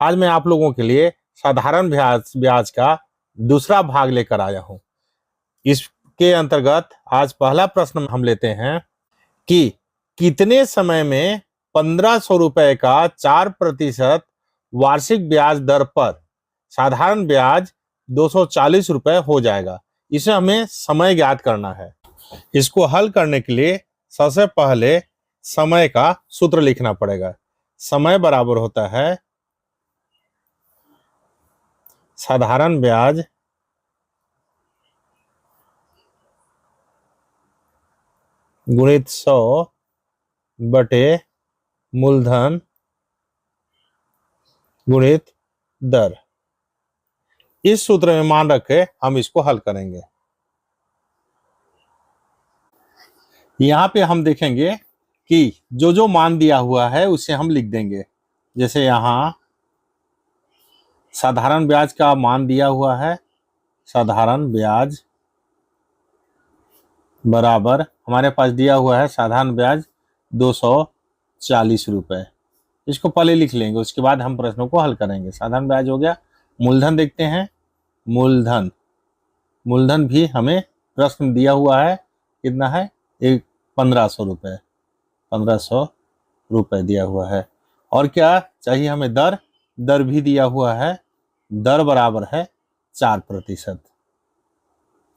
आज मैं आप लोगों के लिए साधारण ब्याज ब्याज का दूसरा भाग लेकर आया हूं। इसके अंतर्गत आज पहला प्रश्न हम लेते हैं कि कितने समय में 1500 रुपए का 4% वार्षिक ब्याज दर पर साधारण ब्याज 240 रुपए हो जाएगा। इसे हमें समय ज्ञात करना है। इसको हल करने के लिए सबसे पहले समय का सूत्र लिखना पड़ेगा। समय बराबर होता है साधारण ब्याज गुणित 100 बटे मूलधन गुणित दर। इस सूत्र में मान रखे हम इसको हल करेंगे। यहां पे हम देखेंगे कि जो जो मान दिया हुआ है उसे हम लिख देंगे। जैसे यहां साधारण ब्याज का मान दिया हुआ है, साधारण ब्याज बराबर हमारे पास दिया हुआ है साधारण ब्याज 240 रुपए। इसको पहले लिख लेंगे, उसके बाद हम प्रश्नों को हल करेंगे। साधारण ब्याज हो गया। मूलधन देखते हैं। मूलधन मूलधन भी हमें प्रश्न दिया हुआ है, कितना है? 1500 रुपए। 1500 रुपए दिया हुआ है। और क्या चाहिए हमें? दर। दर भी दिया हुआ है। दर बराबर है 4%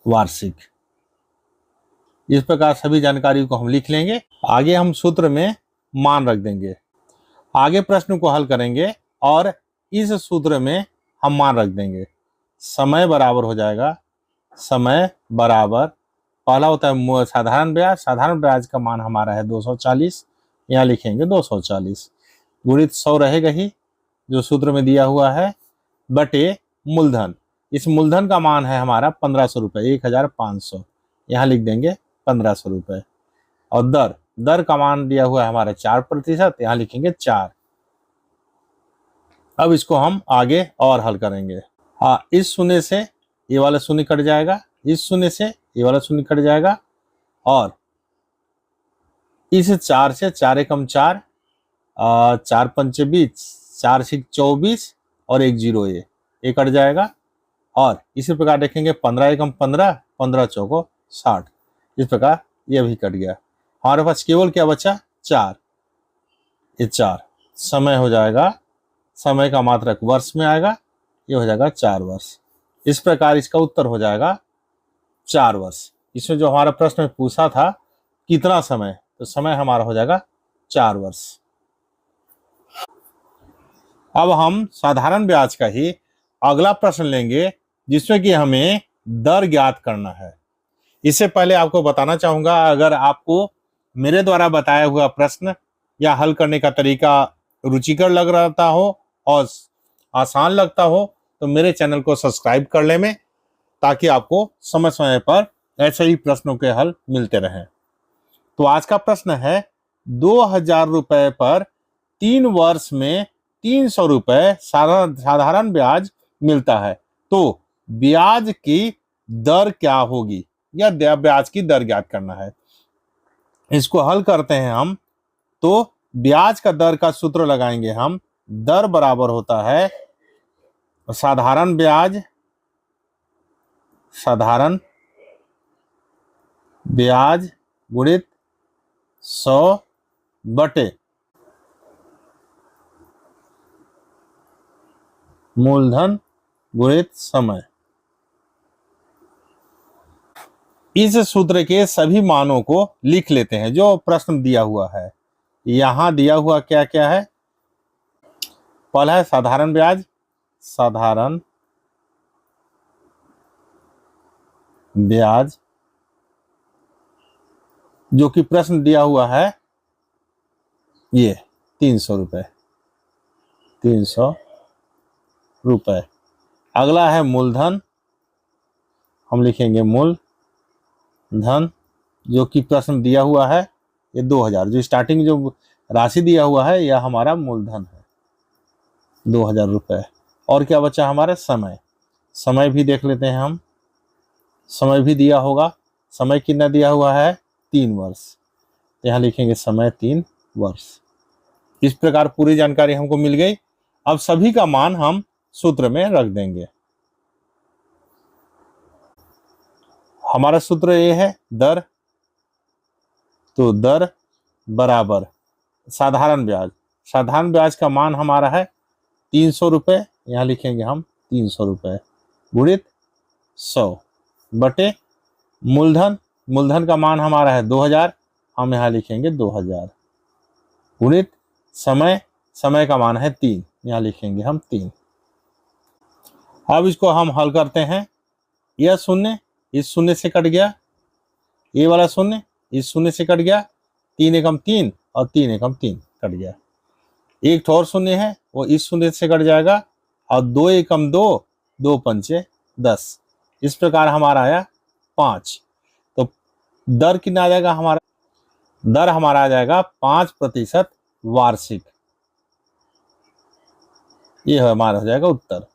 वार्षिक। इस प्रकार सभी जानकारी को हम लिख लेंगे। आगे हम सूत्र में मान रख देंगे। आगे प्रश्न को हल करेंगे और इस सूत्र में हम मान रख देंगे। समय बराबर हो जाएगा, समय बराबर पहला होता है साधारण ब्याज। साधारण ब्याज का मान हमारा है 240, यहाँ लिखेंगे 240 गुणित 100 रहेगा ही जो सूत्र में दिया हुआ है, बटे मूलधन। इस मूलधन का मान है हमारा 1500 रुपए, 1500, यहाँ लिख देंगे 1500 रुपए। और दर, दर का मान दिया हुआ है हमारा 4%, यहाँ लिखेंगे 4। अब इसको हम आगे और हल करेंगे। हाँ, इस शून्य से ये वाला शून्य कट जाएगा, इस शून्य से ये वाला शून्य कट जाएगा, और इस 4 से 4 एकम 4, 4 पंचे 20, 4 6 24 और 1 0 ये कट जाएगा। और इसी प्रकार देखेंगे 15 एकम 15, 15 चौको 60। इस प्रकार ये भी कट गया। हमारे पास केवल क्या बचा? 4। ये 4 समय हो जाएगा। समय का मात्रक वर्ष में आएगा, ये हो जाएगा 4 वर्ष। इस प्रकार इसका उत्तर हो जाएगा 4 वर्ष। इसमें जो हमारा प्रश्न में पूछा था कितना समय, तो समय हमारा हो जाएगा 4 वर्ष। अब हम साधारण ब्याज का ही अगला प्रश्न लेंगे, जिसमें कि हमें दर ज्ञात करना है। इससे पहले आपको बताना चाहूंगा, अगर आपको मेरे द्वारा बताया हुआ प्रश्न या हल करने का तरीका रुचिकर लग रहा हो और आसान लगता हो, तो मेरे चैनल को सब्सक्राइब कर ले में, ताकि आपको समय समय पर ऐसे ही प्रश्नों के हल मिलते रहें। तो आज का प्रश्न है 2000 रुपए पर 3 वर्ष में 300 रुपए साधारण ब्याज मिलता है, तो ब्याज की दर क्या होगी? या ब्याज की दर ज्ञात करना है। इसको हल करते हैं हम। तो ब्याज का दर का सूत्र लगाएंगे हम। दर बराबर होता है साधारण ब्याज, साधारण ब्याज गुणित 100 बटे मूलधन गुणित समय। इस सूत्र के सभी मानों को लिख लेते हैं जो प्रश्न दिया हुआ है। यहां दिया हुआ क्या क्या है? पहला है साधारण ब्याज, साधारण ब्याज जो कि प्रश्न दिया हुआ है ये 300 रुपए, 300 रुपए। अगला है मूलधन, हम लिखेंगे मूलधन जो कि प्रश्न दिया हुआ है ये 2000, जो स्टार्टिंग जो राशि दिया हुआ है यह हमारा मूलधन है 2000 रुपए। और क्या बचा हमारा? समय। समय भी देख लेते हैं हम। समय भी दिया होगा। समय कितना दिया हुआ है? 3 वर्ष, यहाँ लिखेंगे समय 3 वर्ष। इस प्रकार पूरी जानकारी हमको मिल गई। अब सभी का मान हम सूत्र में रख देंगे। हमारा सूत्र ये है दर, तो दर बराबर साधारण ब्याज। साधारण ब्याज का मान हमारा है 300 रुपये, यहाँ लिखेंगे हम 300 रुपये गुणित 100 बटे मूलधन। मूलधन का मान हमारा है 2000, हम यहाँ लिखेंगे 2000 गुणित समय। समय का मान है 3, यहाँ लिखेंगे हम 3। अब इसको हम हल करते हैं। यह शून्य इस शून्य से कट गया, ये वाला शून्य इस शून्य से कट गया, 3 एकम 3 और 3 एकम 3 कट गया। एक और शून्य है वो इस शून्य से कट जाएगा और 2 एकम 2, 2 पंचे 10। इस प्रकार हमारा आया 5। तो दर कितना आ जाएगा हमारा? दर हमारा आ जाएगा 5% वार्षिक। ये हमारा हो जाएगा उत्तर।